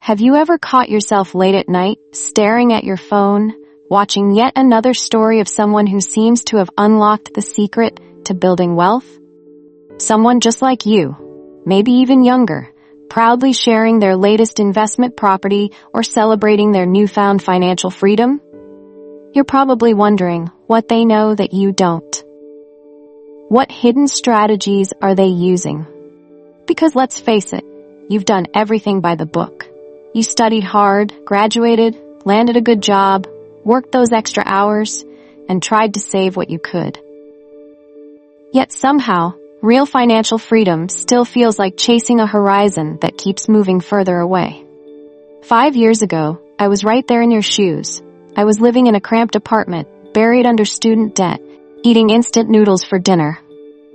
Have you ever caught yourself late at night, staring at your phone, watching yet another story of someone who seems to have unlocked the secret to building wealth? Someone just like you, maybe even younger, proudly sharing their latest investment property or celebrating their newfound financial freedom? You're probably wondering what they know that you don't. What hidden strategies are they using? Because let's face it, you've done everything by the book. You studied hard, graduated, landed a good job, worked those extra hours, and tried to save what you could. Yet somehow, real financial freedom still feels like chasing a horizon that keeps moving further away. 5 years ago, I was right there in your shoes. I was living in a cramped apartment, buried under student debt, eating instant noodles for dinner.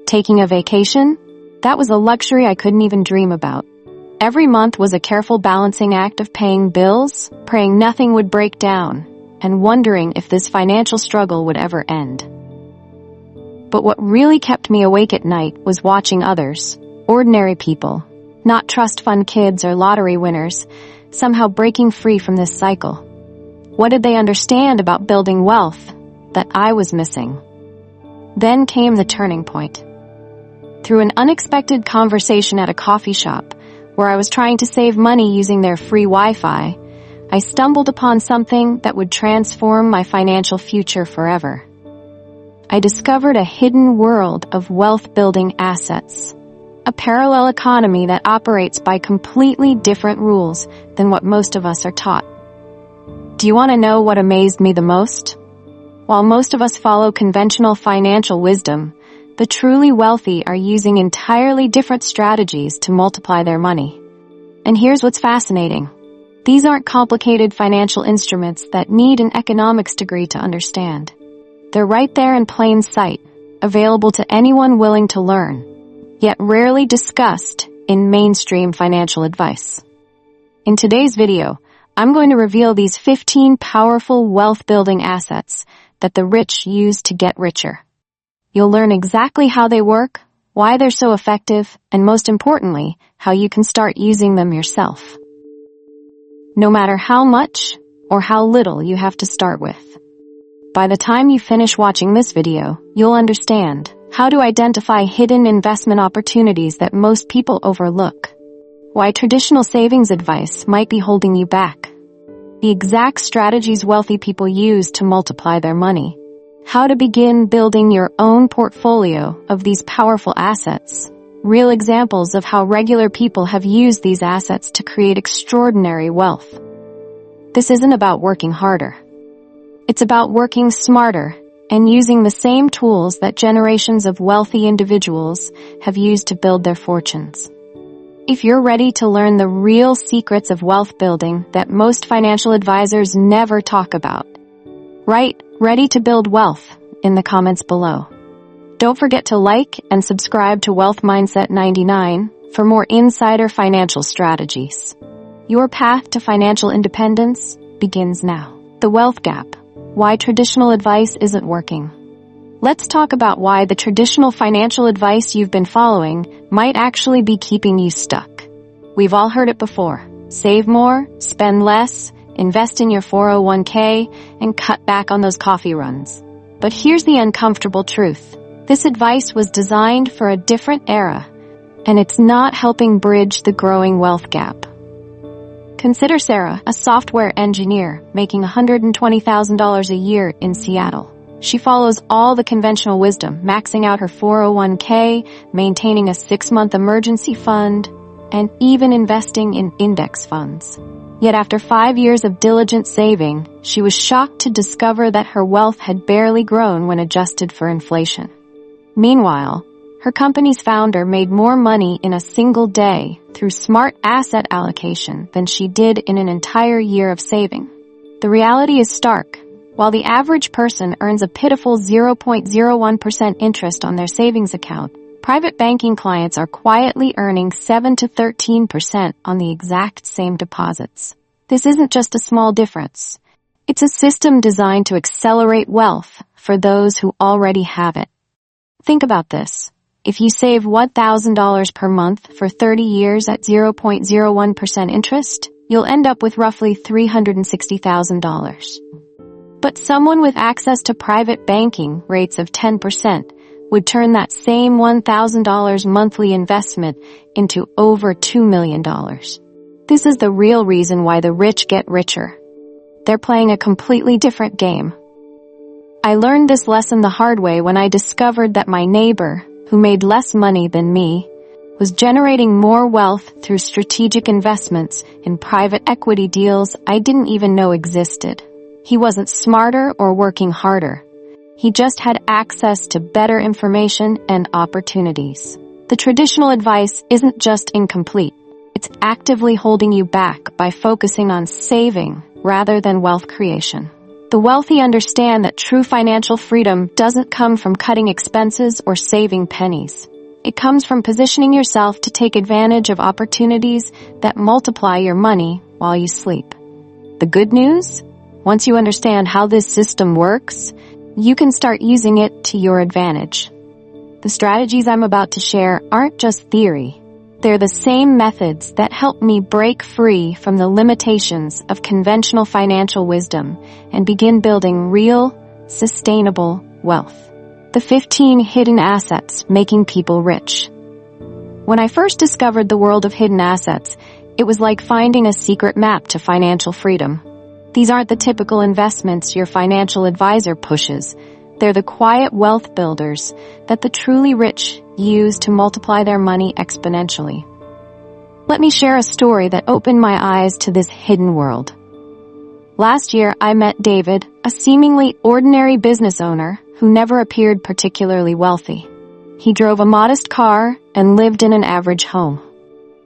Taking a vacation? That was a luxury I couldn't even dream about. Every month was a careful balancing act of paying bills, praying nothing would break down, and wondering if this financial struggle would ever end. But what really kept me awake at night was watching others, ordinary people, not trust fund kids or lottery winners, somehow breaking free from this cycle. What did they understand about building wealth that I was missing? Then came the turning point. Through an unexpected conversation at a coffee shop, where I was trying to save money using their free Wi-Fi, I stumbled upon something that would transform my financial future forever. I discovered a hidden world of wealth-building assets, a parallel economy that operates by completely different rules than what most of us are taught. Do you want to know what amazed me the most? While most of us follow conventional financial wisdom, the truly wealthy are using entirely different strategies to multiply their money. And here's what's fascinating. These aren't complicated financial instruments that need an economics degree to understand. They're right there in plain sight, available to anyone willing to learn, yet rarely discussed in mainstream financial advice. In today's video, I'm going to reveal these 15 powerful wealth-building assets that the rich use to get richer. You'll learn exactly how they work, why they're so effective, and most importantly, how you can start using them yourself. No matter how much or how little you have to start with. By the time you finish watching this video, you'll understand how to identify hidden investment opportunities that most people overlook, why traditional savings advice might be holding you back, the exact strategies wealthy people use to multiply their money, how to begin building your own portfolio of these powerful assets, real examples of how regular people have used these assets to create extraordinary wealth. This isn't about working harder. It's about working smarter and using the same tools that generations of wealthy individuals have used to build their fortunes. If you're ready to learn the real secrets of wealth building that most financial advisors never talk about, write "Ready to Build Wealth" in the comments below. Don't forget to like and subscribe to Wealth Mindset 99 for more insider financial strategies. Your path to financial independence begins now. The wealth gap. Why traditional advice isn't working. Let's talk about why the traditional financial advice you've been following might actually be keeping you stuck. We've all heard it before. Save more, spend less, invest in your 401k, and cut back on those coffee runs. But here's the uncomfortable truth. This advice was designed for a different era, and it's not helping bridge the growing wealth gap. Consider Sarah, a software engineer making $120,000 a year in Seattle. She follows all the conventional wisdom, maxing out her 401k, maintaining a 6-month emergency fund, and even investing in index funds. Yet after 5 years of diligent saving, she was shocked to discover that her wealth had barely grown when adjusted for inflation. Meanwhile, her company's founder made more money in a single day through smart asset allocation than she did in an entire year of saving. The reality is stark. While the average person earns a pitiful 0.01% interest on their savings account, private banking clients are quietly earning 7 to 13% on the exact same deposits. This isn't just a small difference. It's a system designed to accelerate wealth for those who already have it. Think about this. If you save $1,000 per month for 30 years at 0.01% interest, you'll end up with roughly $360,000. But someone with access to private banking rates of 10% would turn that same $1,000 monthly investment into over $2 million. This is the real reason why the rich get richer. They're playing a completely different game. I learned this lesson the hard way when I discovered that my neighbor, who made less money than me, was generating more wealth through strategic investments in private equity deals I didn't even know existed. He wasn't smarter or working harder. He just had access to better information and opportunities. The traditional advice isn't just incomplete. It's actively holding you back by focusing on saving rather than wealth creation. The wealthy understand that true financial freedom doesn't come from cutting expenses or saving pennies. It comes from positioning yourself to take advantage of opportunities that multiply your money while you sleep. The good news? Once you understand how this system works, you can start using it to your advantage. The strategies I'm about to share aren't just theory. They're the same methods that help me break free from the limitations of conventional financial wisdom and begin building real, sustainable wealth. The 15 hidden assets making people rich. When I first discovered the world of hidden assets, it was like finding a secret map to financial freedom. These aren't the typical investments your financial advisor pushes. They're the quiet wealth builders that the truly rich use to multiply their money exponentially. Let me share a story that opened my eyes to this hidden world. Last year, I met David, a seemingly ordinary business owner who never appeared particularly wealthy. He drove a modest car and lived in an average home.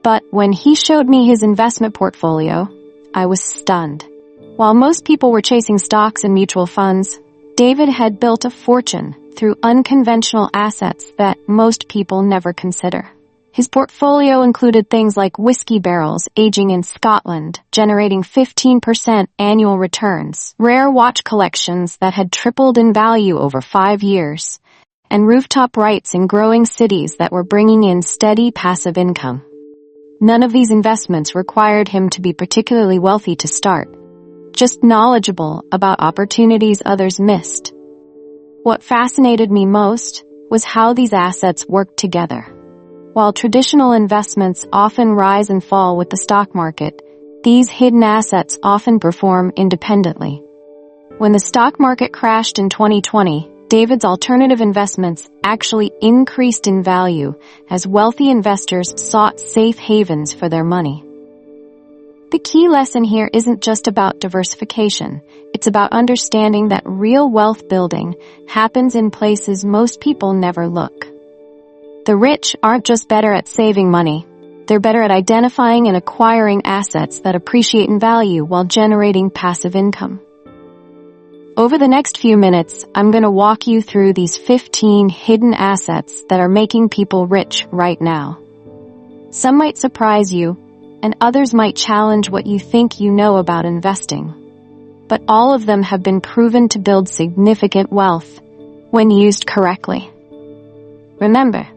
But when he showed me his investment portfolio, I was stunned. While most people were chasing stocks and mutual funds, David had built a fortune through unconventional assets that most people never consider. His portfolio included things like whiskey barrels aging in Scotland, generating 15% annual returns, rare watch collections that had tripled in value over 5 years, and rooftop rights in growing cities that were bringing in steady passive income. None of these investments required him to be particularly wealthy to start, just knowledgeable about opportunities others missed. What fascinated me most was how these assets worked together. While traditional investments often rise and fall with the stock market, these hidden assets often perform independently. When the stock market crashed in 2020, David's alternative investments actually increased in value as wealthy investors sought safe havens for their money. The key lesson here isn't just about diversification. It's about understanding that real wealth building happens in places most people never look. The rich aren't just better at saving money. They're better at identifying and acquiring assets that appreciate in value while generating passive income. Over the next few minutes, I'm going to walk you through these 15 hidden assets that are making people rich right now. Some might surprise you, and others might challenge what you think you know about investing. But all of them have been proven to build significant wealth when used correctly. Remember,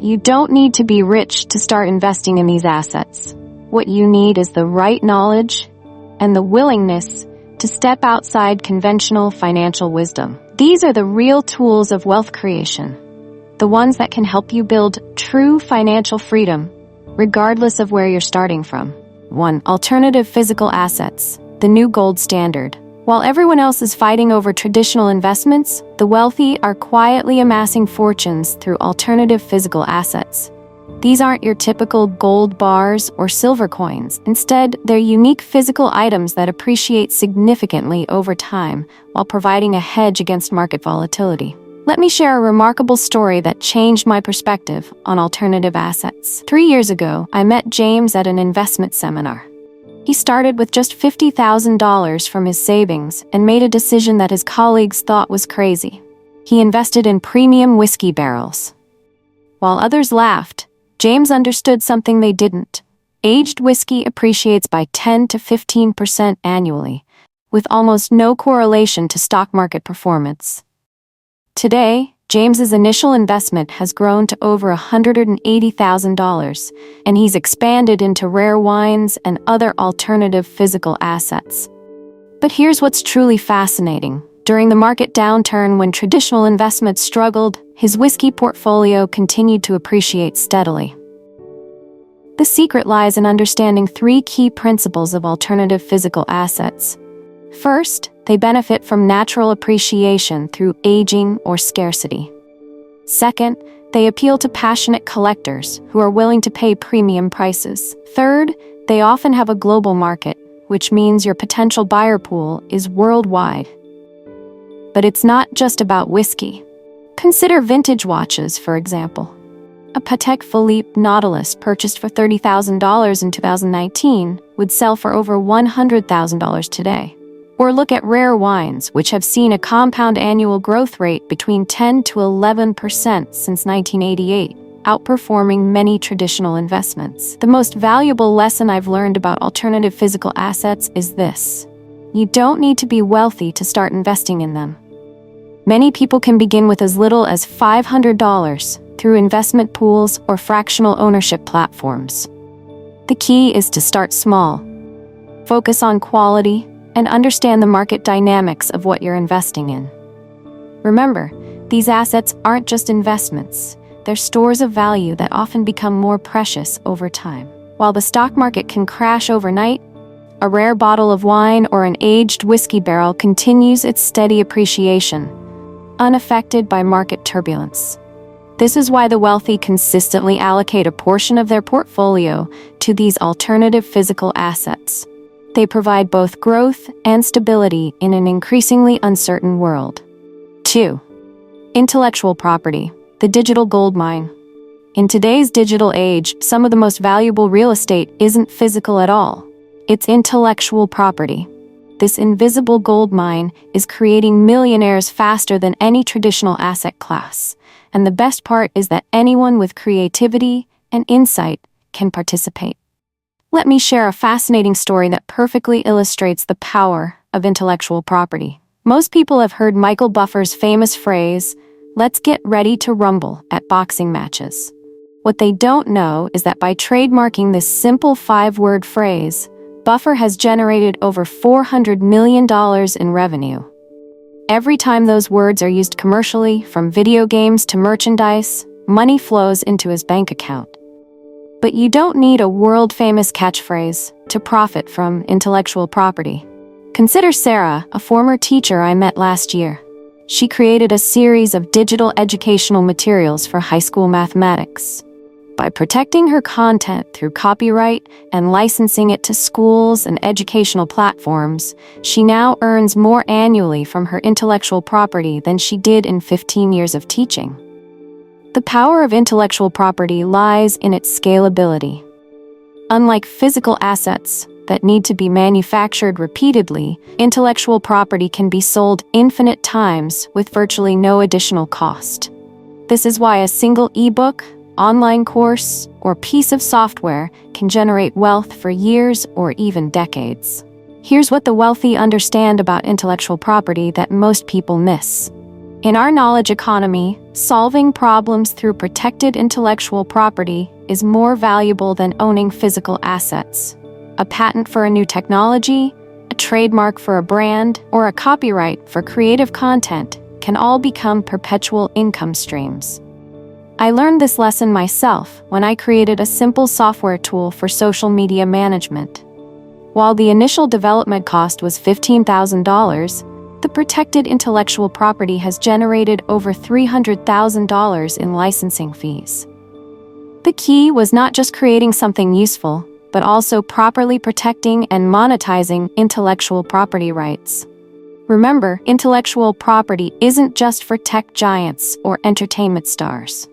you don't need to be rich to start investing in these assets. What you need is the right knowledge and the willingness to step outside conventional financial wisdom. These are the real tools of wealth creation, the ones that can help you build true financial freedom regardless of where you're starting from. 1. Alternative physical assets, the new gold standard. While everyone else is fighting over traditional investments, the wealthy are quietly amassing fortunes through alternative physical assets. These aren't your typical gold bars or silver coins. Instead, they're unique physical items that appreciate significantly over time while providing a hedge against market volatility. Let me share a remarkable story that changed my perspective on alternative assets. 3 years ago, I met James at an investment seminar. He started with just $50,000 from his savings and made a decision that his colleagues thought was crazy. He invested in premium whiskey barrels. While others laughed, James understood something they didn't. Aged whiskey appreciates by 10 to 15% annually, with almost no correlation to stock market performance. Today, James's initial investment has grown to over $180,000, and he's expanded into rare wines and other alternative physical assets. But here's what's truly fascinating. During the market downturn when traditional investments struggled, his whiskey portfolio continued to appreciate steadily. The secret lies in understanding three key principles of alternative physical assets. First, they benefit from natural appreciation through aging or scarcity. Second, they appeal to passionate collectors who are willing to pay premium prices. Third, they often have a global market, which means your potential buyer pool is worldwide. But it's not just about whiskey. Consider vintage watches, for example. A Patek Philippe Nautilus purchased for $30,000 in 2019 would sell for over $100,000 today. Or look at rare wines, which have seen a compound annual growth rate between 10 to 11% since 1988, outperforming many traditional investments. The most valuable lesson I've learned about alternative physical assets is this: you don't need to be wealthy to start investing in them. Many people can begin with as little as $500 through investment pools or fractional ownership platforms. The key is to start small, focus on quality, and understand the market dynamics of what you're investing in. Remember, these assets aren't just investments, they're stores of value that often become more precious over time. While the stock market can crash overnight, a rare bottle of wine or an aged whiskey barrel continues its steady appreciation, unaffected by market turbulence. This is why the wealthy consistently allocate a portion of their portfolio to these alternative physical assets. They provide both growth and stability in an increasingly uncertain world. 2. Intellectual property, the digital goldmine. In today's digital age, some of the most valuable real estate isn't physical at all. It's intellectual property. This invisible goldmine is creating millionaires faster than any traditional asset class. And the best part is that anyone with creativity and insight can participate. Let me share a fascinating story that perfectly illustrates the power of intellectual property. Most people have heard Michael Buffer's famous phrase, "Let's get ready to rumble," at boxing matches. What they don't know is that by trademarking this simple 5-word phrase, Buffer has generated over $400 million in revenue. Every time those words are used commercially, from video games to merchandise, money flows into his bank account. But you don't need a world-famous catchphrase to profit from intellectual property. Consider Sarah, a former teacher I met last year. She created a series of digital educational materials for high school mathematics. By protecting her content through copyright and licensing it to schools and educational platforms, she now earns more annually from her intellectual property than she did in 15 years of teaching. The power of intellectual property lies in its scalability. Unlike physical assets that need to be manufactured repeatedly, intellectual property can be sold infinite times with virtually no additional cost. This is why a single ebook, online course, or piece of software can generate wealth for years or even decades. Here's what the wealthy understand about intellectual property that most people miss. In our knowledge economy, solving problems through protected intellectual property is more valuable than owning physical assets. A patent for a new technology, a trademark for a brand, or a copyright for creative content can all become perpetual income streams. I learned this lesson myself when I created a simple software tool for social media management. While the initial development cost was $15,000, the protected intellectual property has generated over $300,000 in licensing fees. The key was not just creating something useful, but also properly protecting and monetizing intellectual property rights. Remember, intellectual property isn't just for tech giants or entertainment stars.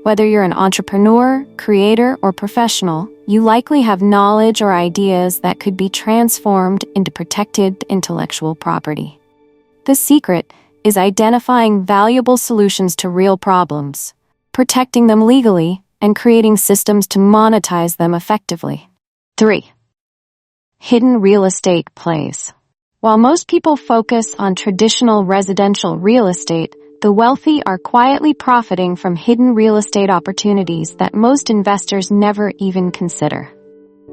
Whether you're an entrepreneur, creator, or professional, you likely have knowledge or ideas that could be transformed into protected intellectual property. The secret is identifying valuable solutions to real problems, protecting them legally, and creating systems to monetize them effectively. 3. Hidden real estate plays. While most people focus on traditional residential real estate, The wealthy are quietly profiting from hidden real estate opportunities that most investors never even consider.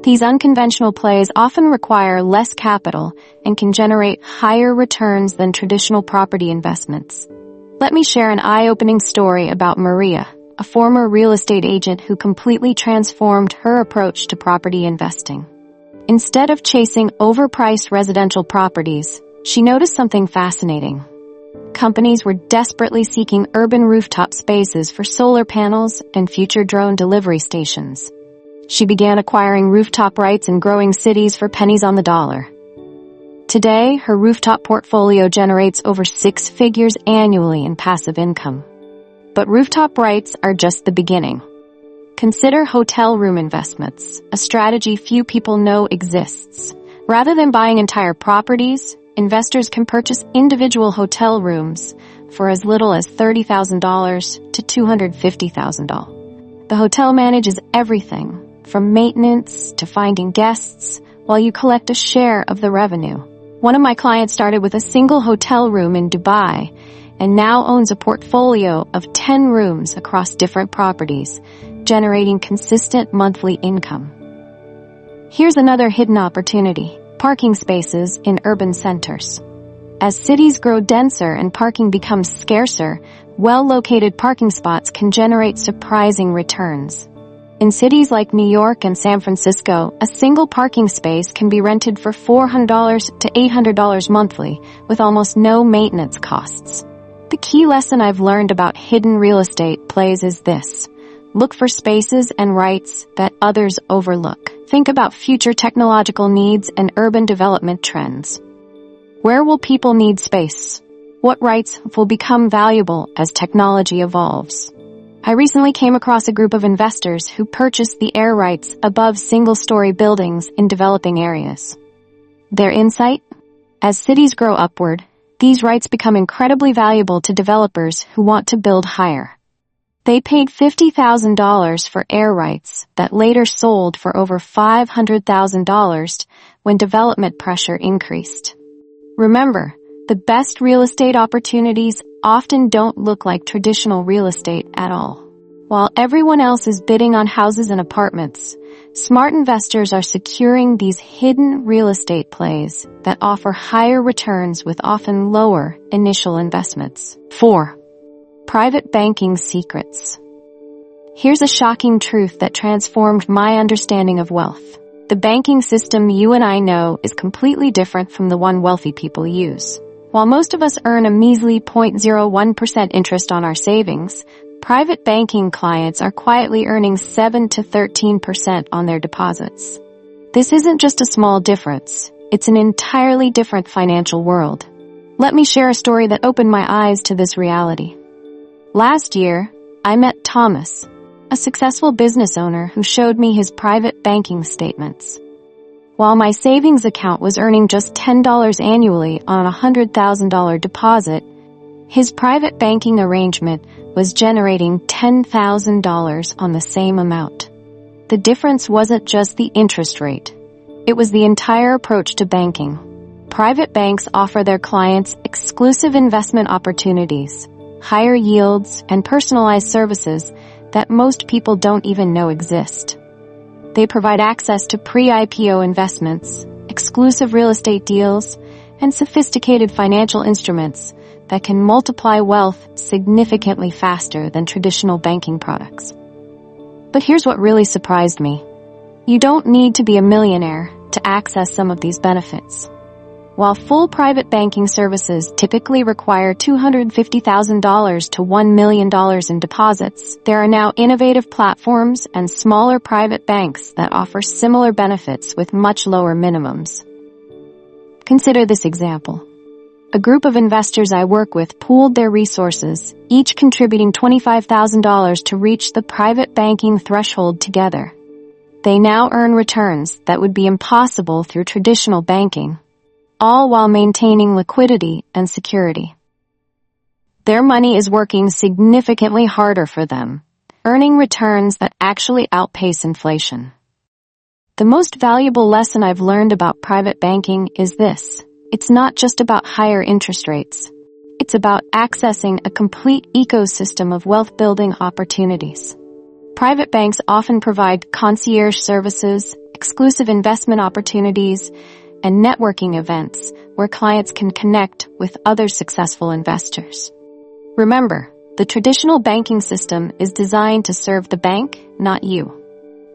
These unconventional plays often require less capital and can generate higher returns than traditional property investments. Let me share an eye-opening story about Maria, a former real estate agent who completely transformed her approach to property investing. Instead of chasing overpriced residential properties, she noticed something fascinating. Companies were desperately seeking urban rooftop spaces for solar panels and future drone delivery stations. She began acquiring rooftop rights in growing cities for pennies on the dollar. Today, her rooftop portfolio generates over 6 figures annually in passive income. But rooftop rights are just the beginning. Consider hotel room investments, a strategy few people know exists. Rather than buying entire properties, investors can purchase individual hotel rooms for as little as $30,000 to $250,000. The hotel manages everything, from maintenance to finding guests, while you collect a share of the revenue. One of my clients started with a single hotel room in Dubai and now owns a portfolio of 10 rooms across different properties, generating consistent monthly income. Here's another hidden opportunity: parking spaces in urban centers. As cities grow denser and parking becomes scarcer, well-located parking spots can generate surprising returns. In cities like New York and San Francisco, a single parking space can be rented for $400 to $800 monthly, with almost no maintenance costs. The key lesson I've learned about hidden real estate plays is this: look for spaces and rights that others overlook. Think about future technological needs and urban development trends. Where will people need space? What rights will become valuable as technology evolves? I recently came across a group of investors who purchased the air rights above single-story buildings in developing areas. Their insight? As cities grow upward, these rights become incredibly valuable to developers who want to build higher. They paid $50,000 for air rights that later sold for over $500,000 when development pressure increased. Remember, the best real estate opportunities often don't look like traditional real estate at all. While everyone else is bidding on houses and apartments, smart investors are securing these hidden real estate plays that offer higher returns with often lower initial investments. 4. Private banking secrets. Here's a shocking truth that transformed my understanding of wealth. The banking system you and I know is completely different from the one wealthy people use. While most of us earn a measly 0.01% interest on our savings, private banking clients are quietly earning 7 to 13% on their deposits. This isn't just a small difference, it's an entirely different financial world. Let me share a story that opened my eyes to this reality. Last year, I met Thomas, a successful business owner who showed me his private banking statements. While my savings account was earning just $10 annually on a $100,000 deposit, his private banking arrangement was generating $10,000 on the same amount. The difference wasn't just the interest rate. It was the entire approach to banking. Private banks offer their clients exclusive investment opportunities, higher yields, and personalized services that most people don't even know exist. They provide access to pre-IPO investments, exclusive real estate deals, and sophisticated financial instruments that can multiply wealth significantly faster than traditional banking products. But here's what really surprised me. You don't need to be a millionaire to access some of these benefits. While full private banking services typically require $250,000 to $1 million in deposits, there are now innovative platforms and smaller private banks that offer similar benefits with much lower minimums. Consider this example. A group of investors I work with pooled their resources, each contributing $25,000 to reach the private banking threshold together. They now earn returns that would be impossible through traditional banking, all while maintaining liquidity and security. Their money is working significantly harder for them, earning returns that actually outpace inflation. The most valuable lesson I've learned about private banking is this: it's not just about higher interest rates. It's about accessing a complete ecosystem of wealth-building opportunities. Private banks often provide concierge services, exclusive investment opportunities, and networking events where clients can connect with other successful investors. Remember, the traditional banking system is designed to serve the bank, not you.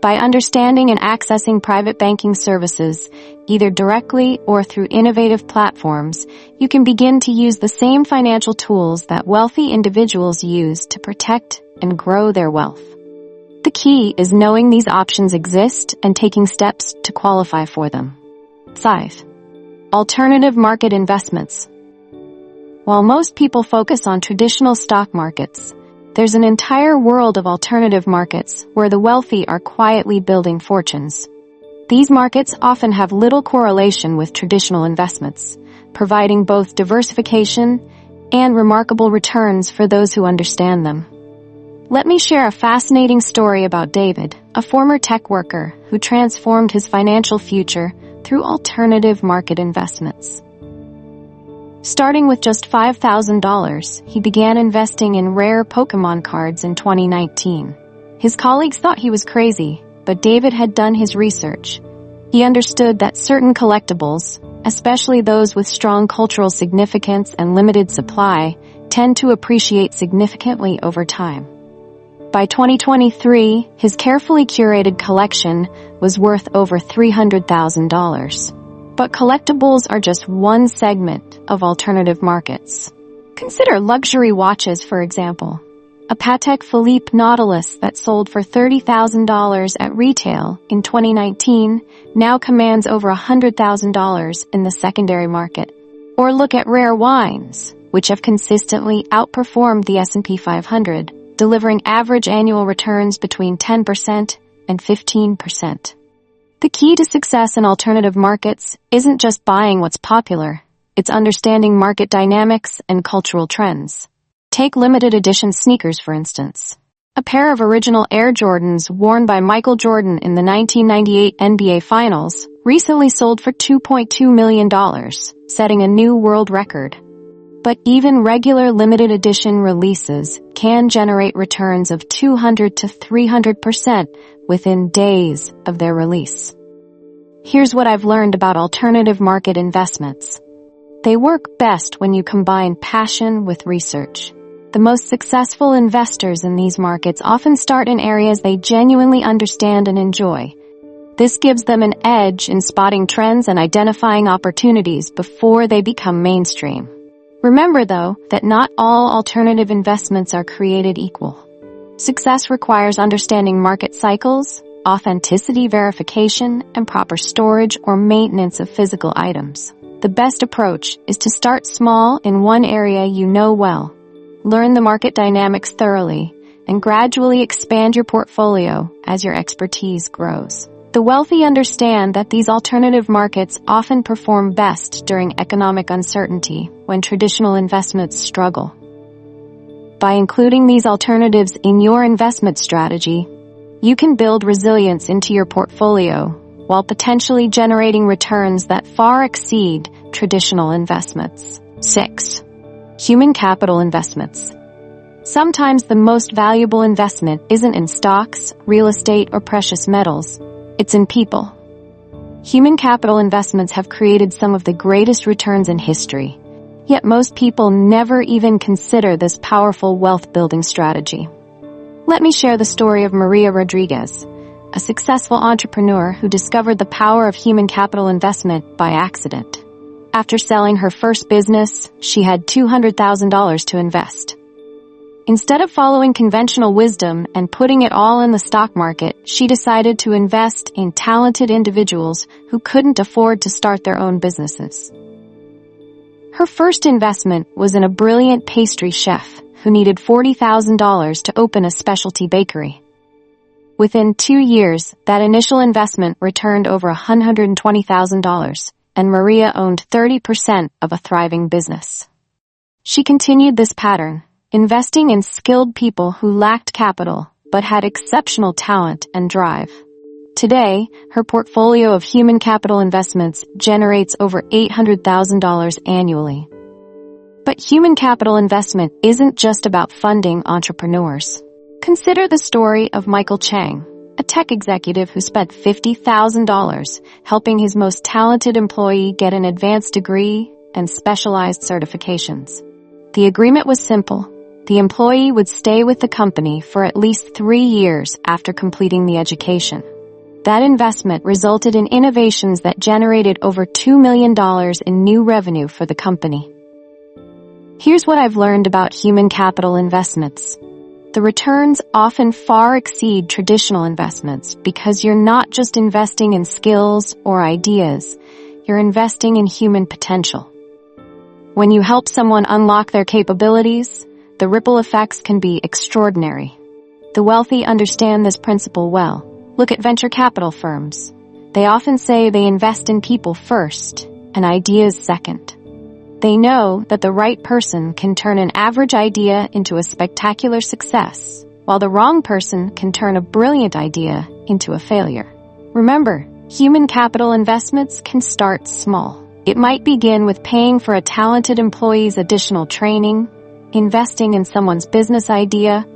By understanding and accessing private banking services, either directly or through innovative platforms, you can begin to use the same financial tools that wealthy individuals use to protect and grow their wealth. The key is knowing these options exist and taking steps to qualify for them. 5. Alternative market investments. While most people focus on traditional stock markets, there's an entire world of alternative markets where the wealthy are quietly building fortunes. These markets often have little correlation with traditional investments, providing both diversification and remarkable returns for those who understand them. Let me share a fascinating story about David, a former tech worker who transformed his financial future through alternative market investments. Starting with just $5,000, he began investing in rare Pokemon cards in 2019. His colleagues thought he was crazy, but David had done his research. He understood that certain collectibles, especially those with strong cultural significance and limited supply, tend to appreciate significantly over time. By 2023, his carefully curated collection was worth over $300,000. But collectibles are just one segment of alternative markets. Consider luxury watches, for example. A Patek Philippe Nautilus that sold for $30,000 at retail in 2019 now commands over $100,000 in the secondary market. Or look at rare wines, which have consistently outperformed the S&P 500, delivering average annual returns between 10% and 15%. The key to success in alternative markets isn't just buying what's popular, it's understanding market dynamics and cultural trends. Take limited edition sneakers, for instance. A pair of original Air Jordans worn by Michael Jordan in the 1998 NBA Finals recently sold for $2.2 million, setting a new world record. But even regular limited edition releases can generate returns of 200 to 300% within days of their release. Here's what I've learned about alternative market investments. They work best when you combine passion with research. The most successful investors in these markets often start in areas they genuinely understand and enjoy. This gives them an edge in spotting trends and identifying opportunities before they become mainstream. Remember, though, that not all alternative investments are created equal. Success requires understanding market cycles, authenticity verification, and proper storage or maintenance of physical items. The best approach is to start small in one area you know well, learn the market dynamics thoroughly, and gradually expand your portfolio as your expertise grows. The wealthy understand that these alternative markets often perform best during economic uncertainty when traditional investments struggle. By including these alternatives in your investment strategy, you can build resilience into your portfolio while potentially generating returns that far exceed traditional investments. 6. Human capital investments. Sometimes the most valuable investment isn't in stocks, real estate, or precious metals. It's in people. Human capital investments have created some of the greatest returns in history. Yet most people never even consider this powerful wealth-building strategy. Let me share the story of Maria Rodriguez, a successful entrepreneur who discovered the power of human capital investment by accident. After selling her first business, she had $200,000 to invest. Instead of following conventional wisdom and putting it all in the stock market, she decided to invest in talented individuals who couldn't afford to start their own businesses. Her first investment was in a brilliant pastry chef who needed $40,000 to open a specialty bakery. Within 2 years, that initial investment returned over $120,000, and Maria owned 30% of a thriving business. She continued this pattern, investing in skilled people who lacked capital but had exceptional talent and drive. Today, her portfolio of human capital investments generates over $800,000 annually. But human capital investment isn't just about funding entrepreneurs. Consider the story of Michael Chang, a tech executive who spent $50,000 helping his most talented employee get an advanced degree and specialized certifications. The agreement was simple. The employee would stay with the company for at least 3 years after completing the education. That investment resulted in innovations that generated over $2 million in new revenue for the company. Here's what I've learned about human capital investments. The returns often far exceed traditional investments because you're not just investing in skills or ideas, you're investing in human potential. When you help someone unlock their capabilities, the ripple effects can be extraordinary. The wealthy understand this principle well. Look at venture capital firms. They often say they invest in people first and ideas second. They know that the right person can turn an average idea into a spectacular success, while the wrong person can turn a brilliant idea into a failure. Remember, human capital investments can start small. It might begin with paying for a talented employee's additional training, investing in someone's business idea,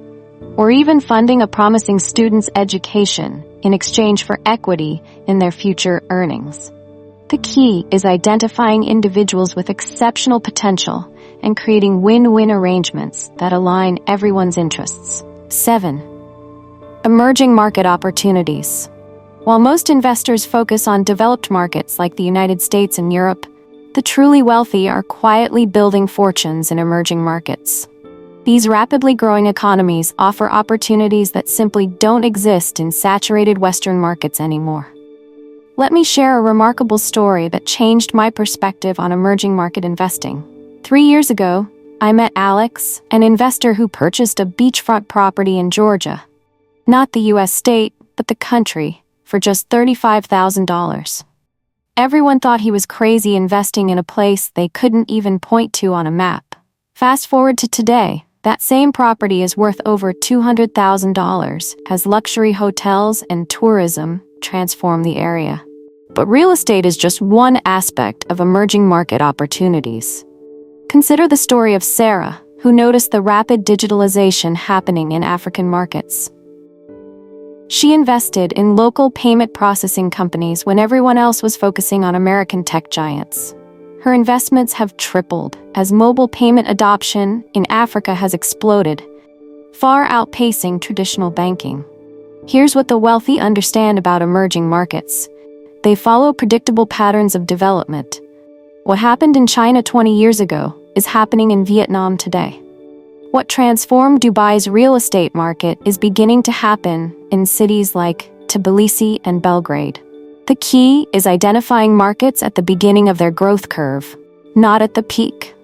or even funding a promising student's education in exchange for equity in their future earnings. The key is identifying individuals with exceptional potential and creating win-win arrangements that align everyone's interests. 7. Emerging market opportunities. While most investors focus on developed markets like the United States and Europe, the truly wealthy are quietly building fortunes in emerging markets. These rapidly growing economies offer opportunities that simply don't exist in saturated Western markets anymore. Let me share a remarkable story that changed my perspective on emerging market investing. 3 years ago, I met Alex, an investor who purchased a beachfront property in Georgia. Not the US state, but the country, for just $35,000. Everyone thought he was crazy investing in a place they couldn't even point to on a map. Fast forward to today, that same property is worth over $200,000 as luxury hotels and tourism transform the area. But real estate is just one aspect of emerging market opportunities. Consider the story of Sarah, who noticed the rapid digitalization happening in African markets. She invested in local payment processing companies when everyone else was focusing on American tech giants. Her investments have tripled as mobile payment adoption in Africa has exploded, far outpacing traditional banking. Here's what the wealthy understand about emerging markets. They follow predictable patterns of development. What happened in China 20 years ago is happening in Vietnam today. What transformed Dubai's real estate market is beginning to happen in cities like Tbilisi and Belgrade. The key is identifying markets at the beginning of their growth curve, not at the peak.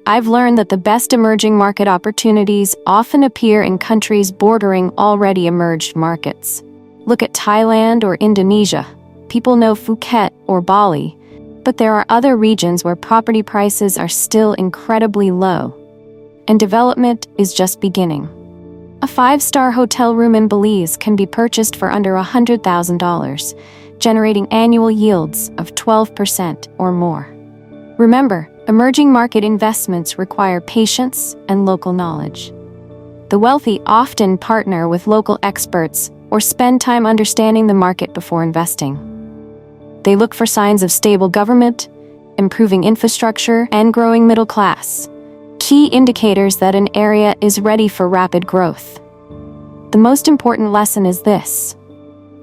I've learned that the best emerging market opportunities often appear in countries bordering already emerged markets. Look at Thailand or Indonesia. People know Phuket or Bali, but there are other regions where property prices are still incredibly low, and development is just beginning. A 5-star hotel room in Belize can be purchased for under $100,000, generating annual yields of 12% or more. Remember, emerging market investments require patience and local knowledge. The wealthy often partner with local experts or spend time understanding the market before investing. They look for signs of stable government, improving infrastructure, and growing middle class, key indicators that an area is ready for rapid growth. The most important lesson is this: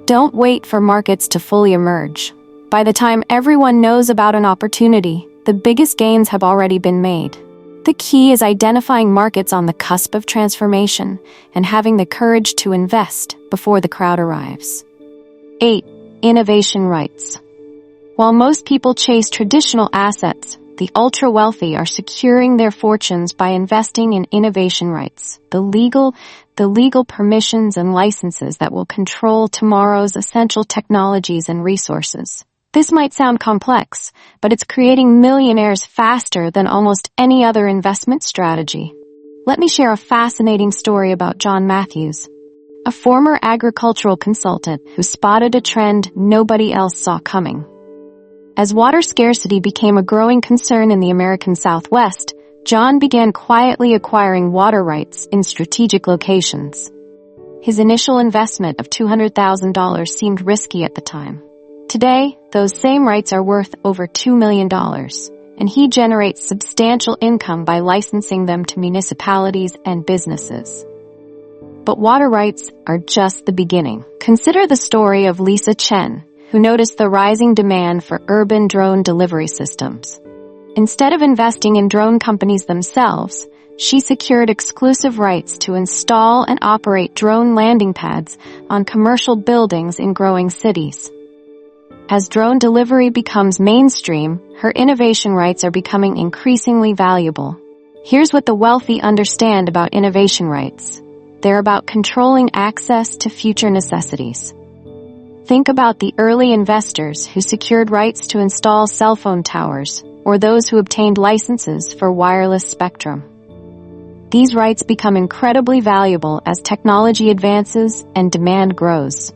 don't wait for markets to fully emerge. By the time everyone knows about an opportunity, the biggest gains have already been made. The key is identifying markets on the cusp of transformation and having the courage to invest before the crowd arrives. 8. Innovation rights. While most people chase traditional assets, the ultra-wealthy are securing their fortunes by investing in innovation rights, the legal permissions and licenses that will control tomorrow's essential technologies and resources. This might sound complex, but it's creating millionaires faster than almost any other investment strategy. Let me share a fascinating story about John Matthews, a former agricultural consultant who spotted a trend nobody else saw coming. As water scarcity became a growing concern in the American Southwest, John began quietly acquiring water rights in strategic locations. His initial investment of $200,000 seemed risky at the time. Today, those same rights are worth over $2 million, and he generates substantial income by licensing them to municipalities and businesses. But water rights are just the beginning. Consider the story of Lisa Chen, who noticed the rising demand for urban drone delivery systems. Instead of investing in drone companies themselves, she secured exclusive rights to install and operate drone landing pads on commercial buildings in growing cities. As drone delivery becomes mainstream, her innovation rights are becoming increasingly valuable. Here's what the wealthy understand about innovation rights. They're about controlling access to future necessities. Think about the early investors who secured rights to install cell phone towers, or those who obtained licenses for wireless spectrum. These rights become incredibly valuable as technology advances and demand grows.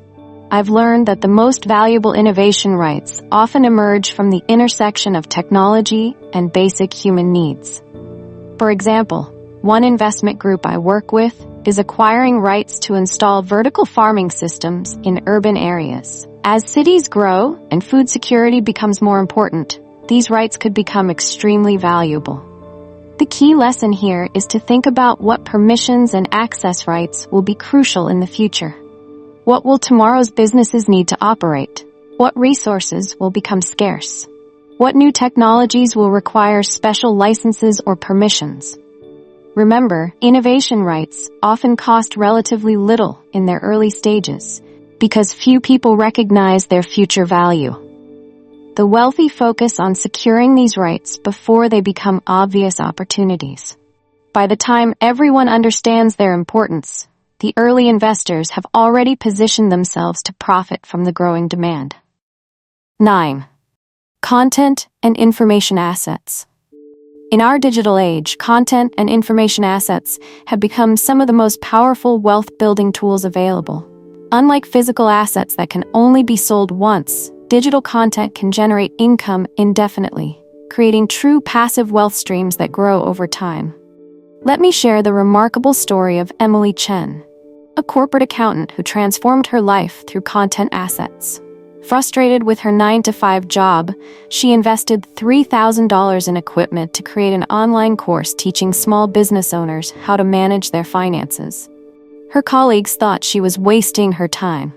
I've learned that the most valuable innovation rights often emerge from the intersection of technology and basic human needs. For example, one investment group I work with is acquiring rights to install vertical farming systems in urban areas. As cities grow and food security becomes more important, these rights could become extremely valuable. The key lesson here is to think about what permissions and access rights will be crucial in the future. What will tomorrow's businesses need to operate? What resources will become scarce? What new technologies will require special licenses or permissions? Remember, innovation rights often cost relatively little in their early stages because few people recognize their future value. The wealthy focus on securing these rights before they become obvious opportunities. By the time everyone understands their importance, the early investors have already positioned themselves to profit from the growing demand. 9. Content and information assets. In our digital age, content and information assets have become some of the most powerful wealth-building tools available. Unlike physical assets that can only be sold once, digital content can generate income indefinitely, creating true passive wealth streams that grow over time. Let me share the remarkable story of Emily Chen, a corporate accountant who transformed her life through content assets. Frustrated with her 9-to-5 job, she invested $3,000 in equipment to create an online course teaching small business owners how to manage their finances. Her colleagues thought she was wasting her time.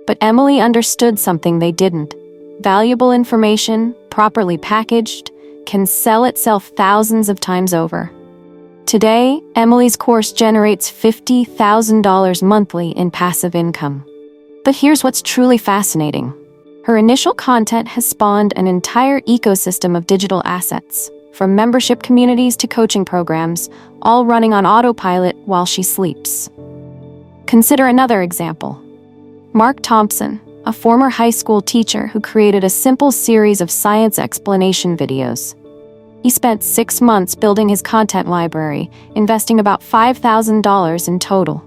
But Emily understood something they didn't. Valuable information, properly packaged, can sell itself thousands of times over. Today, Emily's course generates $50,000 monthly in passive income. But here's what's truly fascinating. Her initial content has spawned an entire ecosystem of digital assets, from membership communities to coaching programs, all running on autopilot while she sleeps. Consider another example. Mark Thompson, a former high school teacher who created a simple series of science explanation videos. He spent 6 months building his content library, investing about $5,000 in total.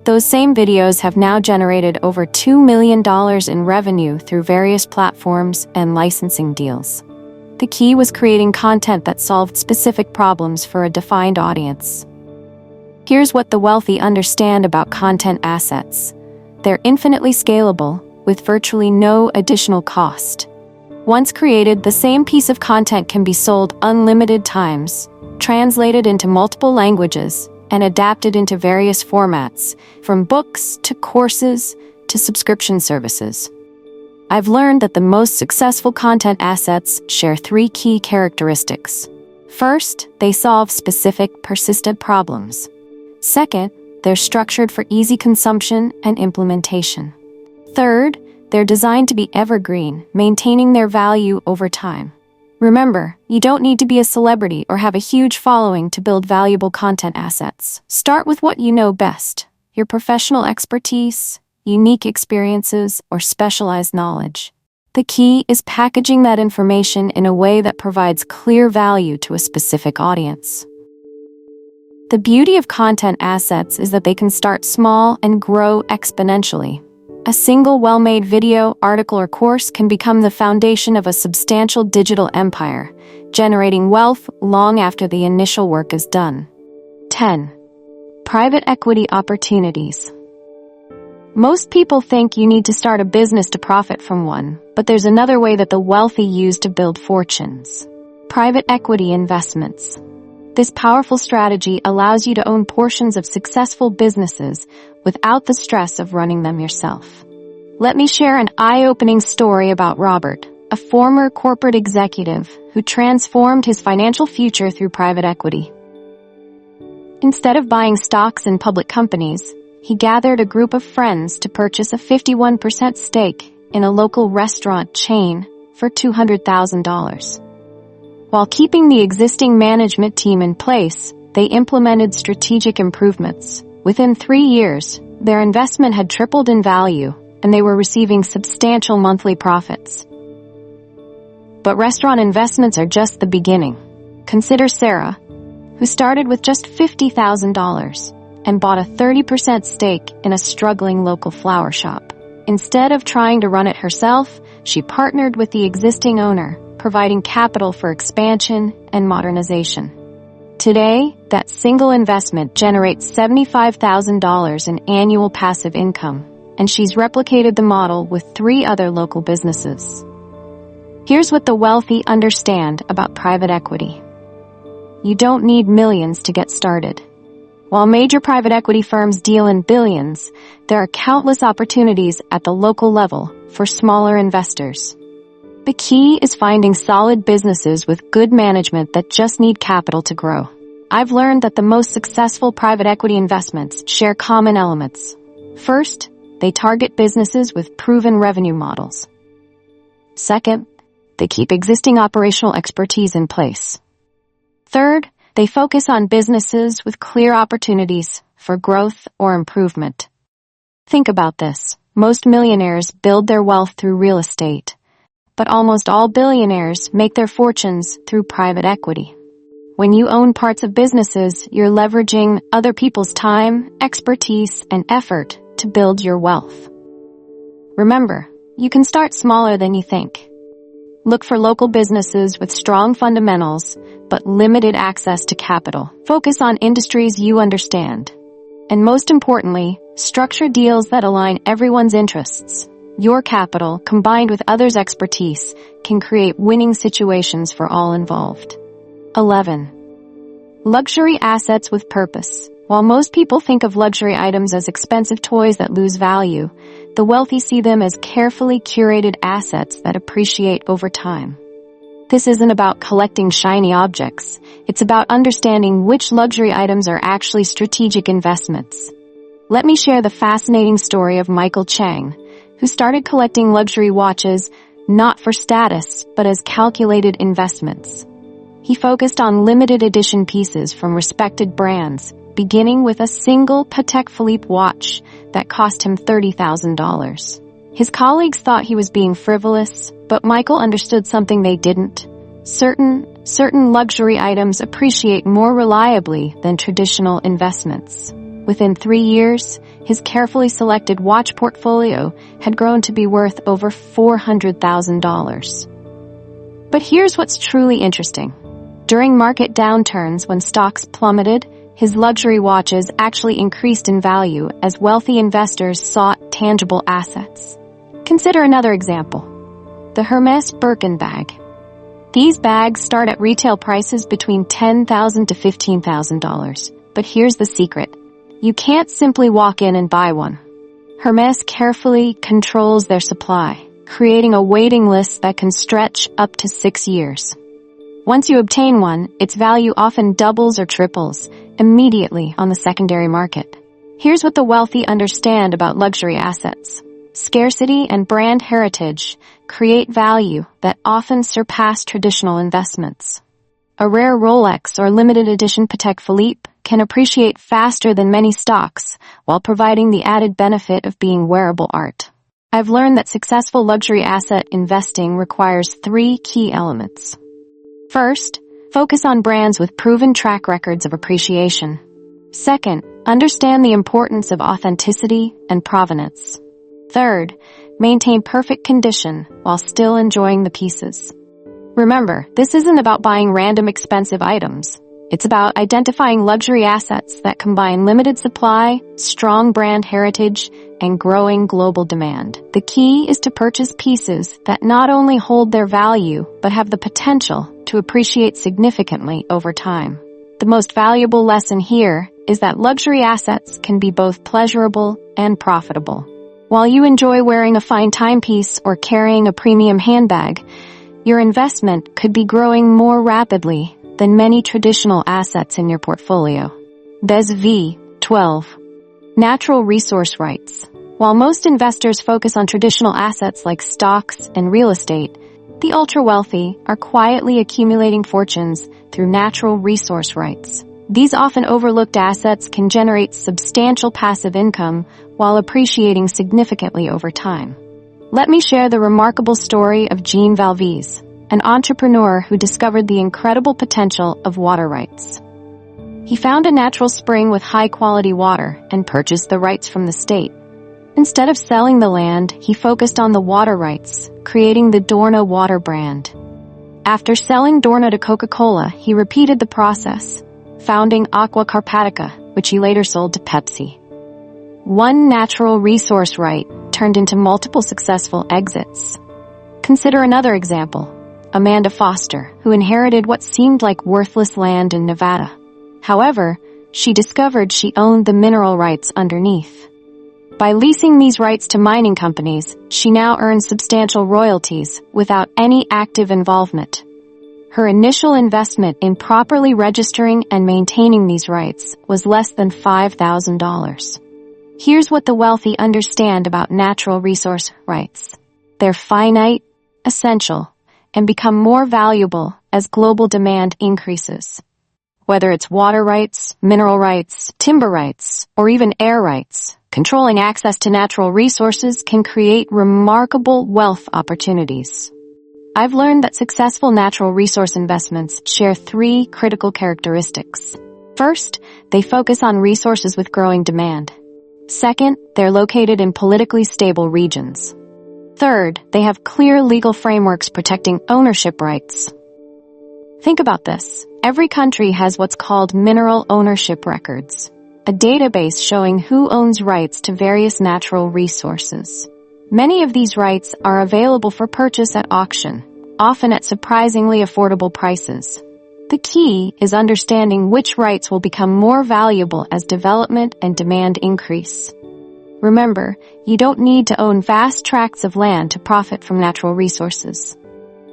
Those same videos have now generated over $2 million in revenue through various platforms and licensing deals. The key was creating content that solved specific problems for a defined audience. Here's what the wealthy understand about content assets. They're infinitely scalable, with virtually no additional cost. Once created, the same piece of content can be sold unlimited times, translated into multiple languages, and adapted into various formats, from books to courses to subscription services. I've learned that the most successful content assets share 3 key characteristics. First, they solve specific, persistent problems. Second, they're structured for easy consumption and implementation. Third, they're designed to be evergreen, maintaining their value over time. Remember, you don't need to be a celebrity or have a huge following to build valuable content assets. Start with what you know best: your professional expertise, unique experiences, or specialized knowledge. The key is packaging that information in a way that provides clear value to a specific audience. The beauty of content assets is that they can start small and grow exponentially. A single well-made video, article, or course can become the foundation of a substantial digital empire, generating wealth long after the initial work is done. 10. Private equity opportunities. Most people think you need to start a business to profit from one, but there's another way that the wealthy use to build fortunes. Private equity investments. This powerful strategy allows you to own portions of successful businesses without the stress of running them yourself. Let me share an eye-opening story about Robert, a former corporate executive who transformed his financial future through private equity. Instead of buying stocks in public companies, he gathered a group of friends to purchase a 51% stake in a local restaurant chain for $200,000. While keeping the existing management team in place, they implemented strategic improvements. Within 3 years, their investment had tripled in value, and they were receiving substantial monthly profits. But restaurant investments are just the beginning. Consider Sarah, who started with just $50,000 and bought a 30% stake in a struggling local flower shop. Instead of trying to run it herself, she partnered with the existing owner, providing capital for expansion and modernization. Today, that single investment generates $75,000 in annual passive income, and she's replicated the model with 3 other local businesses. Here's what the wealthy understand about private equity. You don't need millions to get started. While major private equity firms deal in billions, there are countless opportunities at the local level for smaller investors. The key is finding solid businesses with good management that just need capital to grow. I've learned that the most successful private equity investments share common elements. First, they target businesses with proven revenue models. Second, they keep existing operational expertise in place. Third, they focus on businesses with clear opportunities for growth or improvement. Think about this. Most millionaires build their wealth through real estate, but almost all billionaires make their fortunes through private equity. When you own parts of businesses, you're leveraging other people's time, expertise, and effort to build your wealth. Remember, you can start smaller than you think. Look for local businesses with strong fundamentals, but limited access to capital. Focus on industries you understand. And most importantly, structure deals that align everyone's interests. Your capital, combined with others' expertise, can create winning situations for all involved. 11. Luxury assets with purpose. While most people think of luxury items as expensive toys that lose value, the wealthy see them as carefully curated assets that appreciate over time. This isn't about collecting shiny objects. It's about understanding which luxury items are actually strategic investments. Let me share the fascinating story of Michael Chang, who started collecting luxury watches not for status, but as calculated investments. He focused on limited edition pieces from respected brands, beginning with a single Patek Philippe watch that cost him $30,000. His colleagues thought he was being frivolous, but Michael understood something they didn't. Certain luxury items appreciate more reliably than traditional investments. Within 3 years, his carefully selected watch portfolio had grown to be worth over $400,000. But here's what's truly interesting. During market downturns, when stocks plummeted, his luxury watches actually increased in value as wealthy investors sought tangible assets. Consider another example. The Hermes Birkin bag. These bags start at retail prices between $10,000 to $15,000. But here's the secret. You can't simply walk in and buy one. Hermes carefully controls their supply, creating a waiting list that can stretch up to 6 years. Once you obtain one, its value often doubles or triples immediately on the secondary market. Here's what the wealthy understand about luxury assets. Scarcity and brand heritage create value that often surpass traditional investments. A rare Rolex or limited edition Patek Philippe can appreciate faster than many stocks while providing the added benefit of being wearable art. I've learned that successful luxury asset investing requires 3 key elements. First, focus on brands with proven track records of appreciation. Second, understand the importance of authenticity and provenance. Third, maintain perfect condition while still enjoying the pieces. Remember, this isn't about buying random expensive items. It's about identifying luxury assets that combine limited supply, strong brand heritage, and growing global demand. The key is to purchase pieces that not only hold their value, but have the potential to appreciate significantly over time. The most valuable lesson here is that luxury assets can be both pleasurable and profitable. While you enjoy wearing a fine timepiece or carrying a premium handbag, your investment could be growing more rapidly than many traditional assets in your portfolio. Des v. 12. Natural resource rights. While most investors focus on traditional assets like stocks and real estate, the ultra-wealthy are quietly accumulating fortunes through natural resource rights. These often overlooked assets can generate substantial passive income while appreciating significantly over time. Let me share the remarkable story of Jean Valvise, an entrepreneur who discovered the incredible potential of water rights. He found a natural spring with high-quality water and purchased the rights from the state. Instead of selling the land, he focused on the water rights, creating the Dorna water brand. After selling Dorna to Coca-Cola, he repeated the process, founding Aqua Carpatica, which he later sold to Pepsi. One natural resource right turned into multiple successful exits. Consider another example, Amanda Foster, who inherited what seemed like worthless land in Nevada. However, she discovered she owned the mineral rights underneath. By leasing these rights to mining companies, she now earns substantial royalties without any active involvement. Her initial investment in properly registering and maintaining these rights was less than $5,000. Here's what the wealthy understand about natural resource rights. They're finite, essential, and become more valuable as global demand increases. Whether it's water rights, mineral rights, timber rights, or even air rights, controlling access to natural resources can create remarkable wealth opportunities. I've learned that successful natural resource investments share three critical characteristics. First, they focus on resources with growing demand. Second, they're located in politically stable regions. Third, they have clear legal frameworks protecting ownership rights. Think about this. Every country has what's called mineral ownership records, a database showing who owns rights to various natural resources. Many of these rights are available for purchase at auction, often at surprisingly affordable prices. The key is understanding which rights will become more valuable as development and demand increase. Remember, you don't need to own vast tracts of land to profit from natural resources.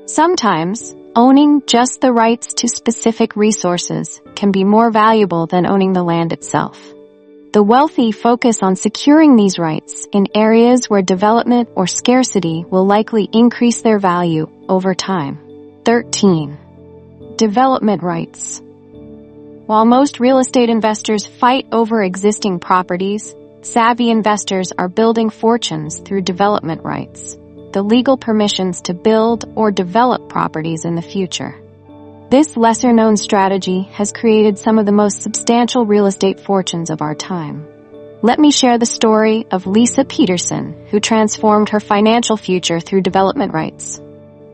Sometimes, owning just the rights to specific resources can be more valuable than owning the land itself. The wealthy focus on securing these rights in areas where development or scarcity will likely increase their value over time. 13. Development rights. While most real estate investors fight over existing properties, savvy investors are building fortunes through development rights, the legal permissions to build or develop properties in the future. This lesser-known strategy has created some of the most substantial real estate fortunes of our time. Let me share the story of Lisa Peterson, who transformed her financial future through development rights.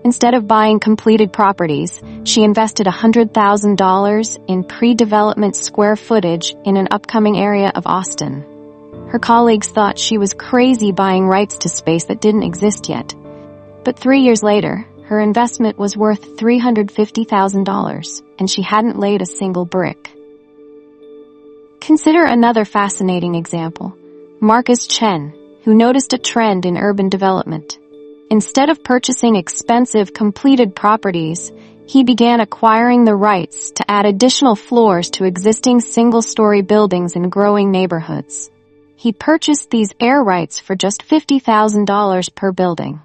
Instead of buying completed properties, she invested $100,000 in pre-development square footage in an upcoming area of Austin. Her colleagues thought she was crazy buying rights to space that didn't exist yet. But 3 years later, her investment was worth $350,000, and she hadn't laid a single brick. Consider another fascinating example, Marcus Chen, who noticed a trend in urban development. Instead of purchasing expensive, completed properties, he began acquiring the rights to add additional floors to existing single-story buildings in growing neighborhoods. He purchased these air rights for just $50,000 per building.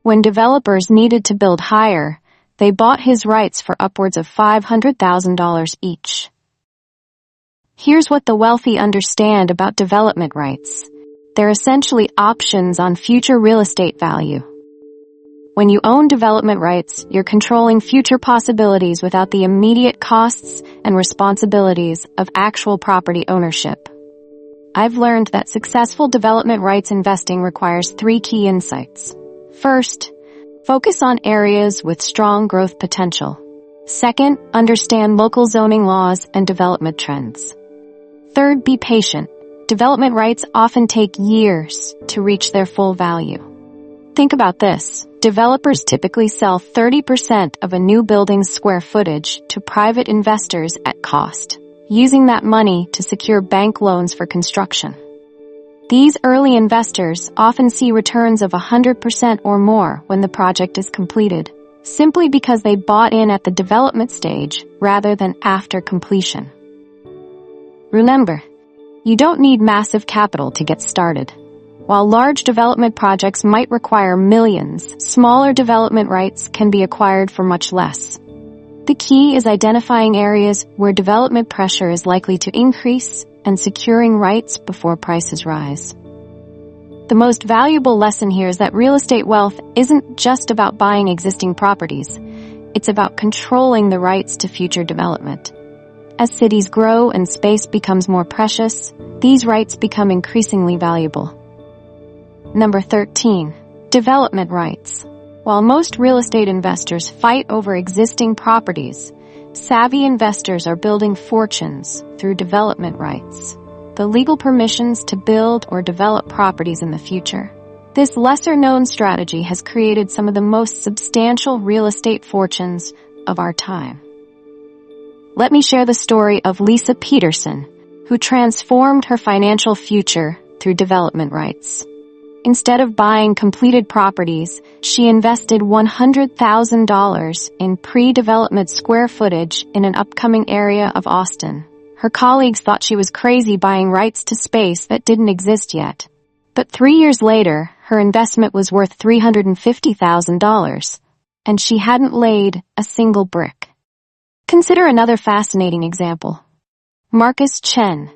When developers needed to build higher, they bought his rights for upwards of $500,000 each. Here's what the wealthy understand about development rights. They're essentially options on future real estate value. When you own development rights, you're controlling future possibilities without the immediate costs and responsibilities of actual property ownership. I've learned that successful development rights investing requires three key insights. First, focus on areas with strong growth potential. Second, understand local zoning laws and development trends. Third, be patient. Development rights often take years to reach their full value. Think about this. Developers typically sell 30% of a new building's square footage to private investors at cost, using that money to secure bank loans for construction. These early investors often see returns of 100% or more when the project is completed, simply because they bought in at the development stage rather than after completion. Remember, you don't need massive capital to get started. While large development projects might require millions, smaller development rights can be acquired for much less. The key is identifying areas where development pressure is likely to increase and securing rights before prices rise. The most valuable lesson here is that real estate wealth isn't just about buying existing properties. It's about controlling the rights to future development. As cities grow and space becomes more precious, these rights become increasingly valuable. Number 13. Development rights. While most real estate investors fight over existing properties, savvy investors are building fortunes through development rights, the legal permissions to build or develop properties in the future. This lesser-known strategy has created some of the most substantial real estate fortunes of our time. Let me share the story of Lisa Peterson, who transformed her financial future through development rights. Instead of buying completed properties, she invested $100,000 in pre-development square footage in an upcoming area of Austin. Her colleagues thought she was crazy buying rights to space that didn't exist yet. But 3 years later, her investment was worth $350,000, and she hadn't laid a single brick. Consider another fascinating example. Marcus Chen,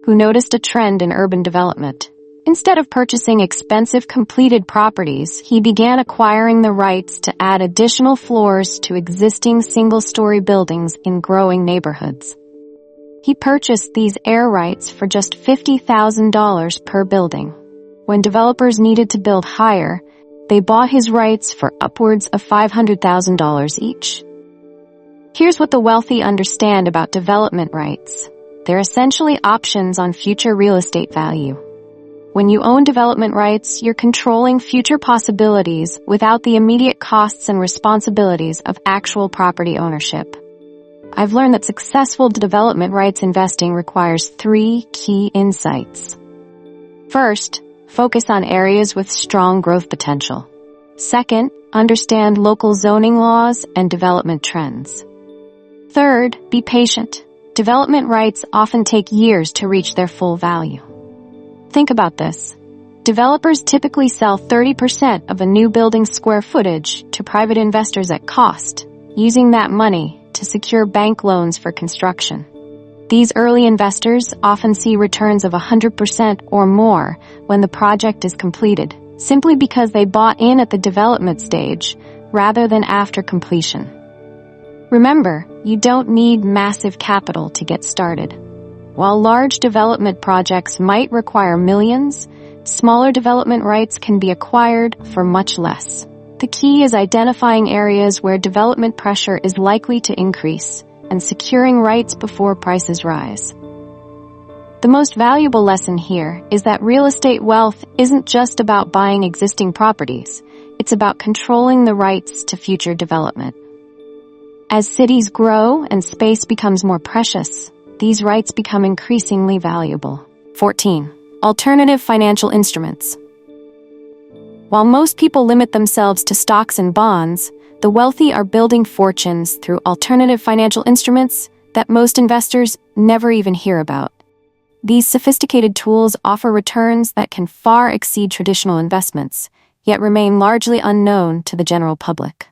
who noticed a trend in urban development. Instead of purchasing expensive completed properties, he began acquiring the rights to add additional floors to existing single-story buildings in growing neighborhoods. He purchased these air rights for just $50,000 per building. When developers needed to build higher, they bought his rights for upwards of $500,000 each. Here's what the wealthy understand about development rights. They're essentially options on future real estate value. When you own development rights, you're controlling future possibilities without the immediate costs and responsibilities of actual property ownership. I've learned that successful development rights investing requires three key insights. First, focus on areas with strong growth potential. Second, understand local zoning laws and development trends. Third, be patient. Development rights often take years to reach their full value. Think about this. Developers typically sell 30% of a new building's square footage to private investors at cost, using that money to secure bank loans for construction. These early investors often see returns of 100% or more when the project is completed, simply because they bought in at the development stage rather than after completion. Remember, you don't need massive capital to get started. While large development projects might require millions, smaller development rights can be acquired for much less. The key is identifying areas where development pressure is likely to increase and securing rights before prices rise. The most valuable lesson here is that real estate wealth isn't just about buying existing properties. It's about controlling the rights to future development. As cities grow and space becomes more precious, these rights become increasingly valuable. 14. Alternative financial instruments. While most people limit themselves to stocks and bonds, the wealthy are building fortunes through alternative financial instruments that most investors never even hear about. These sophisticated tools offer returns that can far exceed traditional investments, yet remain largely unknown to the general public.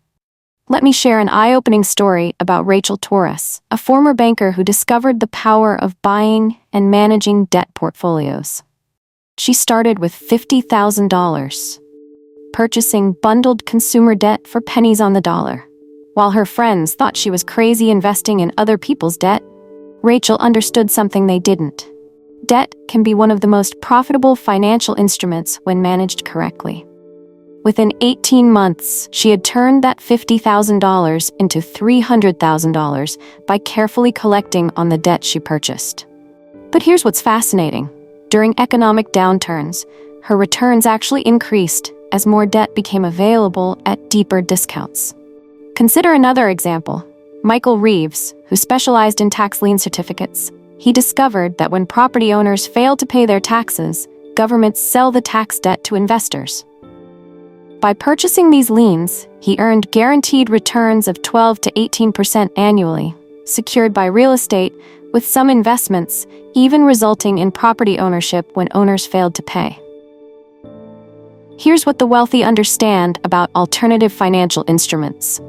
Let me share an eye-opening story about Rachel Torres, a former banker who discovered the power of buying and managing debt portfolios. She started with $50,000, purchasing bundled consumer debt for pennies on the dollar. While her friends thought she was crazy investing in other people's debt, Rachel understood something they didn't. Debt can be one of the most profitable financial instruments when managed correctly. Within 18 months, she had turned that $50,000 into $300,000 by carefully collecting on the debt she purchased. But here's what's fascinating. During economic downturns, her returns actually increased as more debt became available at deeper discounts. Consider another example. Michael Reeves, who specialized in tax lien certificates. He discovered that when property owners fail to pay their taxes, governments sell the tax debt to investors. By purchasing these liens, he earned guaranteed returns of 12 to 18% annually, secured by real estate, with some investments even resulting in property ownership when owners failed to pay. Here's what the wealthy understand about alternative financial instruments.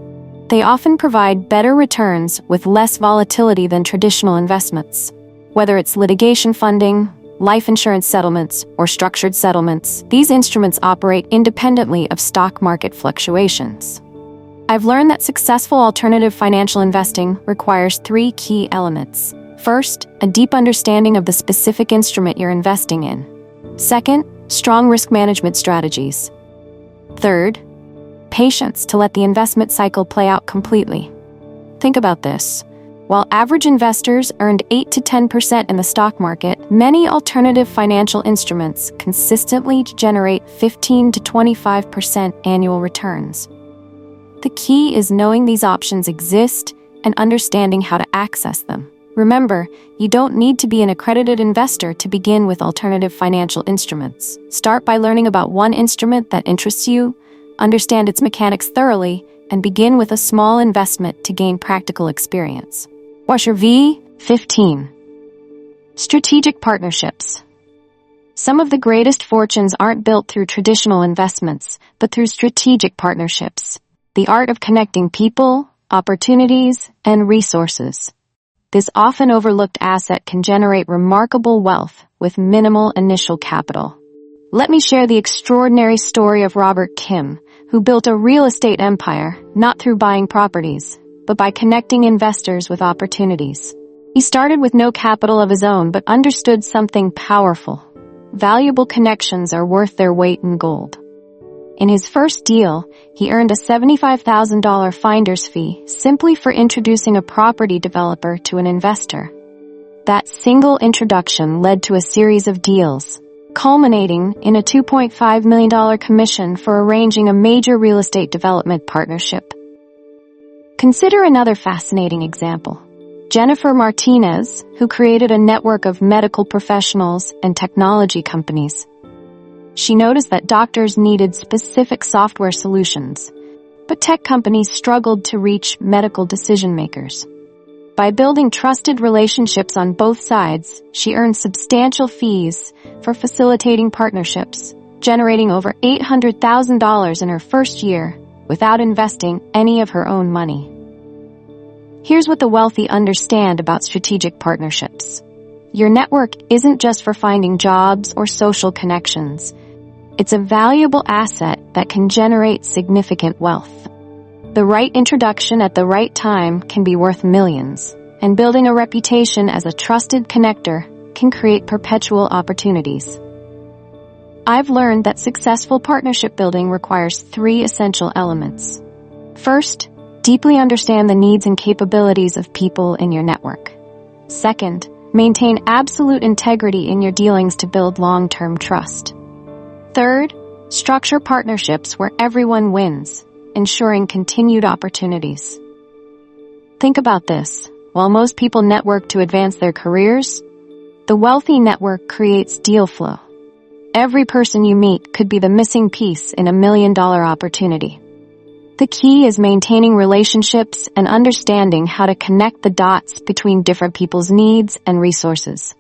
They often provide better returns with less volatility than traditional investments. Whether it's litigation funding, life insurance settlements, or structured settlements, these instruments operate independently of stock market fluctuations. I've learned that successful alternative financial investing requires three key elements. First, a deep understanding of the specific instrument you're investing in. Second, strong risk management strategies. Third, patience to let the investment cycle play out completely. Think about this. While average investors earned 8 to 10% in the stock market, many alternative financial instruments consistently generate 15 to 25% annual returns. The key is knowing these options exist and understanding how to access them. Remember, you don't need to be an accredited investor to begin with alternative financial instruments. Start by learning about one instrument that interests you, understand its mechanics thoroughly, and begin with a small investment to gain practical experience. Washer V15. Strategic partnerships. Some of the greatest fortunes aren't built through traditional investments, but through strategic partnerships. The art of connecting people, opportunities, and resources. This often overlooked asset can generate remarkable wealth with minimal initial capital. Let me share the extraordinary story of Robert Kim, who built a real estate empire, not through buying properties, but by connecting investors with opportunities. He started with no capital of his own, but understood something powerful. Valuable connections are worth their weight in gold. In his first deal, he earned a $75,000 finder's fee simply for introducing a property developer to an investor. That single introduction led to a series of deals, culminating in a $2.5 million commission for arranging a major real estate development partnership. Consider another fascinating example. Jennifer Martinez, who created a network of medical professionals and technology companies. She noticed that doctors needed specific software solutions, but tech companies struggled to reach medical decision-makers. By building trusted relationships on both sides, she earned substantial fees for facilitating partnerships, generating over $800,000 in her first year without investing any of her own money. Here's what the wealthy understand about strategic partnerships. Your network isn't just for finding jobs or social connections. It's a valuable asset that can generate significant wealth. The right introduction at the right time can be worth millions, and building a reputation as a trusted connector can create perpetual opportunities. I've learned that successful partnership building requires three essential elements. First, deeply understand the needs and capabilities of people in your network. Second, maintain absolute integrity in your dealings to build long-term trust. Third, structure partnerships where everyone wins, ensuring continued opportunities. Think about this. While most people network to advance their careers, the wealthy network creates deal flow. Every person you meet could be the missing piece in a $1 million opportunity. The key is maintaining relationships and understanding how to connect the dots between different people's needs and resources.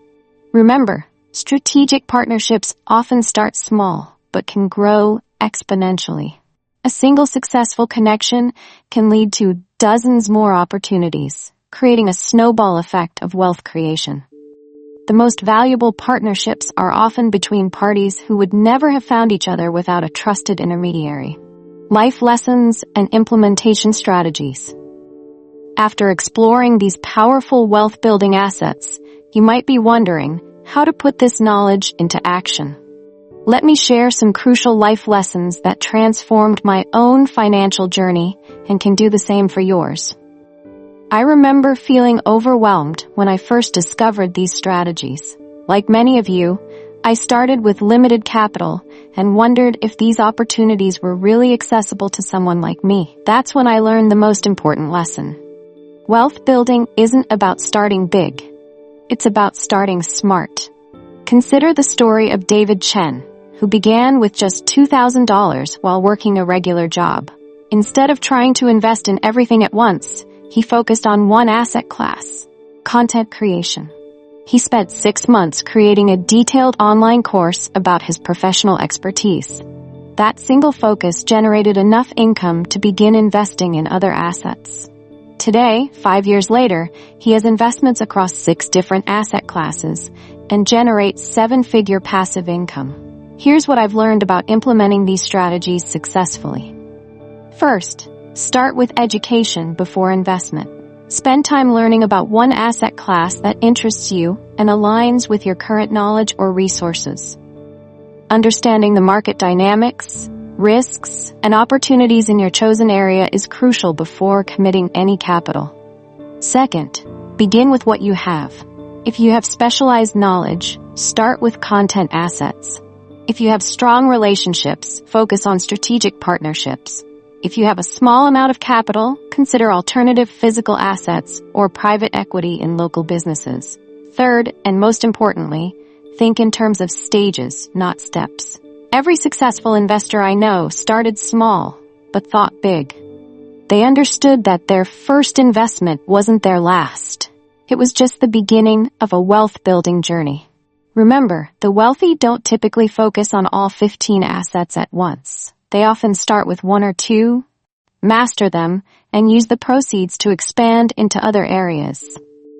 Remember, strategic partnerships often start small, but can grow exponentially. A single successful connection can lead to dozens more opportunities, creating a snowball effect of wealth creation. The most valuable partnerships are often between parties who would never have found each other without a trusted intermediary. Life lessons and implementation strategies. After exploring these powerful wealth-building assets, you might be wondering, how to put this knowledge into action. Let me share some crucial life lessons that transformed my own financial journey and can do the same for yours. I remember feeling overwhelmed when I first discovered these strategies. Like many of you, I started with limited capital and wondered if these opportunities were really accessible to someone like me. That's when I learned the most important lesson. Wealth building isn't about starting big. It's about starting smart. Consider the story of David Chen, who began with just $2,000 while working a regular job. Instead of trying to invest in everything at once, he focused on one asset class: content creation. He spent 6 months creating a detailed online course about his professional expertise. That single focus generated enough income to begin investing in other assets. Today, 5 years later, he has investments across 6 different asset classes and generates 7-figure passive income. Here's what I've learned about implementing these strategies successfully. First, start with education before investment. Spend time learning about one asset class that interests you and aligns with your current knowledge or resources. Understanding the market dynamics, risks, and opportunities in your chosen area is crucial before committing any capital. Second, begin with what you have. If you have specialized knowledge, start with content assets. If you have strong relationships, focus on strategic partnerships. If you have a small amount of capital, consider alternative physical assets or private equity in local businesses. Third, and most importantly, think in terms of stages, not steps. Every successful investor I know started small, but thought big. They understood that their first investment wasn't their last. It was just the beginning of a wealth-building journey. Remember, the wealthy don't typically focus on all 15 assets at once. They often start with 1 or 2, master them, and use the proceeds to expand into other areas.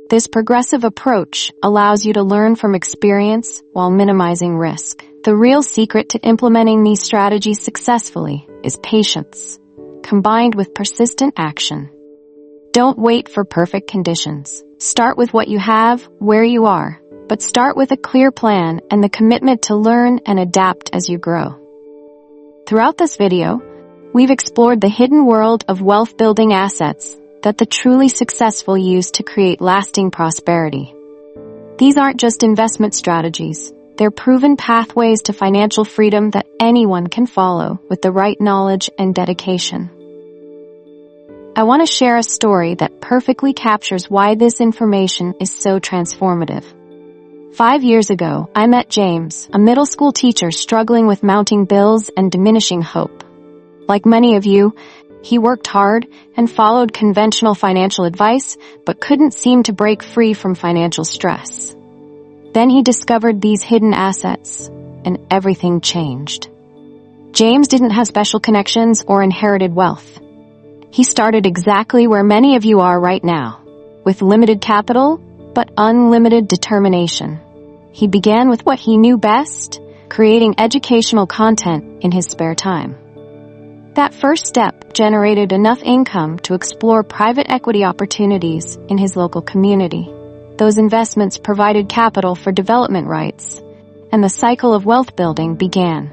This progressive approach allows you to learn from experience while minimizing risk. The real secret to implementing these strategies successfully is patience, combined with persistent action. Don't wait for perfect conditions. Start with what you have, where you are, but start with a clear plan and the commitment to learn and adapt as you grow. Throughout this video, we've explored the hidden world of wealth-building assets that the truly successful use to create lasting prosperity. These aren't just investment strategies. They're proven pathways to financial freedom that anyone can follow with the right knowledge and dedication. I want to share a story that perfectly captures why this information is so transformative. 5 years ago, I met James, a middle school teacher struggling with mounting bills and diminishing hope. Like many of you, he worked hard and followed conventional financial advice, but couldn't seem to break free from financial stress. Then he discovered these hidden assets, and everything changed. James didn't have special connections or inherited wealth. He started exactly where many of you are right now, with limited capital, but unlimited determination. He began with what he knew best, creating educational content in his spare time. That first step generated enough income to explore private equity opportunities in his local community. Those investments provided capital for development rights, and the cycle of wealth building began.